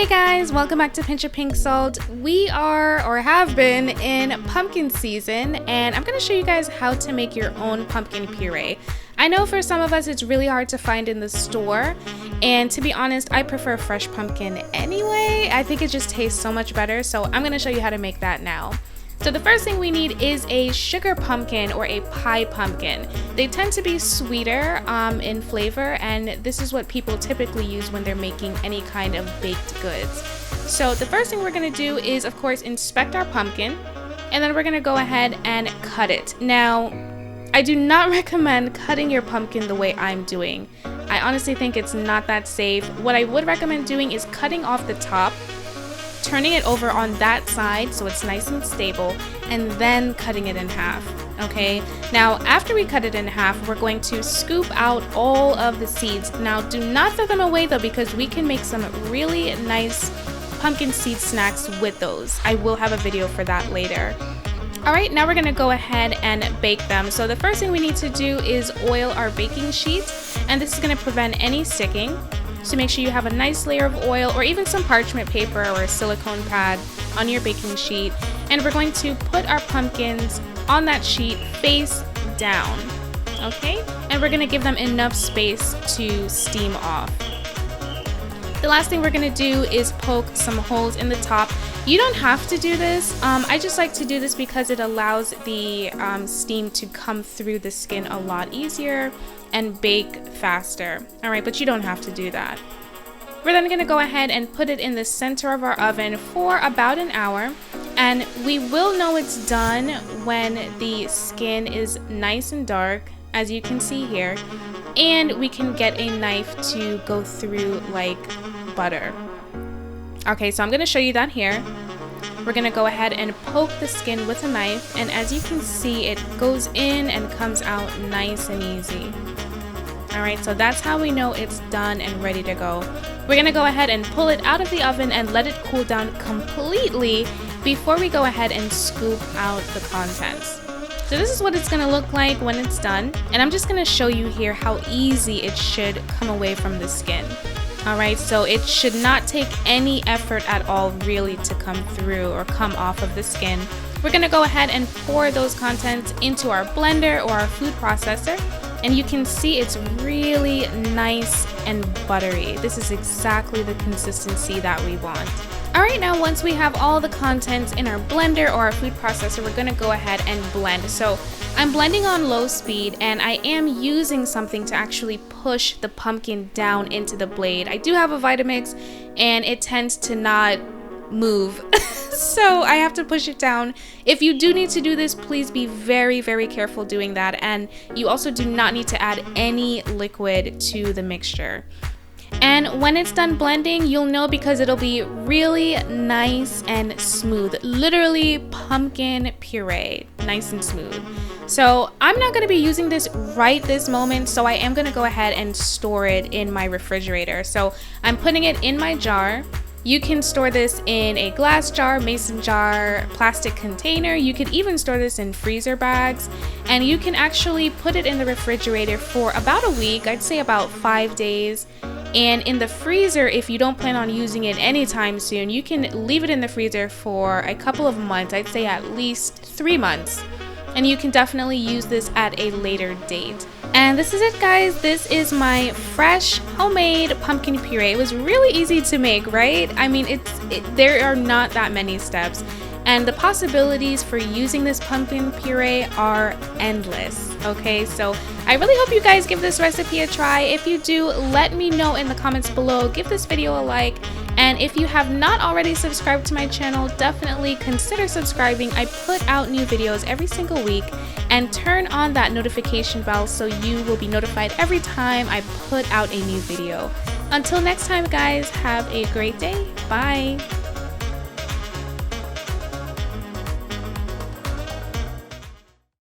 Hey guys, welcome back to Pincha Pink Salt. We are, or have been, in pumpkin season, and I'm going to show you guys how to make your own pumpkin puree. I know for some of us it's really hard to find in the store, and to be honest, I prefer fresh pumpkin anyway. I think it just tastes so much better, so I'm going to show you how to make that now. So the first thing we need is a sugar pumpkin or a pie pumpkin. They tend to be sweeter in flavor, and this is what people typically use when they're making any kind of baked goods. So the first thing we're going to do is, of course, inspect our pumpkin, and then we're going to go ahead and cut it. Now, I do not recommend cutting your pumpkin the way I'm doing. I honestly think it's not that safe. What I would recommend doing is cutting off the top, turning it over on that side so it's nice and stable, and then cutting it in half. Okay, now after we cut it in half, we're going to scoop out all of the seeds. Now do not throw them away though, because we can make some really nice pumpkin seed snacks with those. I will have a video for that later. Alright, now we're going to go ahead and bake them. So the first thing we need to do is oil our baking sheet, and this is going to prevent any sticking. So make sure you have a nice layer of oil or even some parchment paper or a silicone pad on your baking sheet. And we're going to put our pumpkins on that sheet face down, okay? And we're gonna give them enough space to steam off. The last thing we're gonna do is poke some holes in the top. You don't have to do this. I just like to do this because it allows the steam to come through the skin a lot easier and bake faster. Alright, but you don't have to do that. We're then going to go ahead and put it in the center of our oven for about an hour, and we will know it's done when the skin is nice and dark, as you can see here, and we can get a knife to go through like butter. Okay, so I'm going to show you that here. We're going to go ahead and poke the skin with a knife, and as you can see, it goes in and comes out nice and easy. Alright, so that's how we know it's done and ready to go. We're going to go ahead and pull it out of the oven and let it cool down completely before we go ahead and scoop out the contents. So this is what it's going to look like when it's done, and I'm just going to show you here how easy it should come away from the skin. Alright, so it should not take any effort at all really to come through or come off of the skin. We're going to go ahead and pour those contents into our blender or our food processor, and you can see it's really nice and buttery. This is exactly the consistency that we want. Alright, now once we have all the contents in our blender or our food processor, we're going to go ahead and blend. So I'm blending on low speed, and I am using something to actually push the pumpkin down into the blade. I do have a Vitamix, and it tends to not move, so I have to push it down. If you do need to do this, please be very, very careful doing that, and you also do not need to add any liquid to the mixture. And when it's done blending, you'll know because it'll be really nice and smooth. Literally pumpkin puree, nice and smooth. So I'm not going to be using this right this moment, so I am going to go ahead and store it in my refrigerator. So I'm putting it in my jar. You can store this in a glass jar, mason jar, plastic container. You could even store this in freezer bags, and you can actually put it in the refrigerator for about a week. I'd say about 5 days. And in the freezer, if you don't plan on using it anytime soon, you can leave it in the freezer for a couple of months. I'd say at least 3 months. And you can definitely use this at a later date. And this is it, guys. This is my fresh homemade pumpkin puree. It was really easy to make, right? I mean, there are not that many steps, and the possibilities for using this pumpkin puree are endless. Okay, so I really hope you guys give this recipe a try. If you do, let me know in the comments below. Give this video a like, and if you have not already subscribed to my channel, definitely consider subscribing. I put out new videos every single week, and turn on that notification bell so you will be notified every time I put out a new video. Until next time, guys, have a great day. Bye.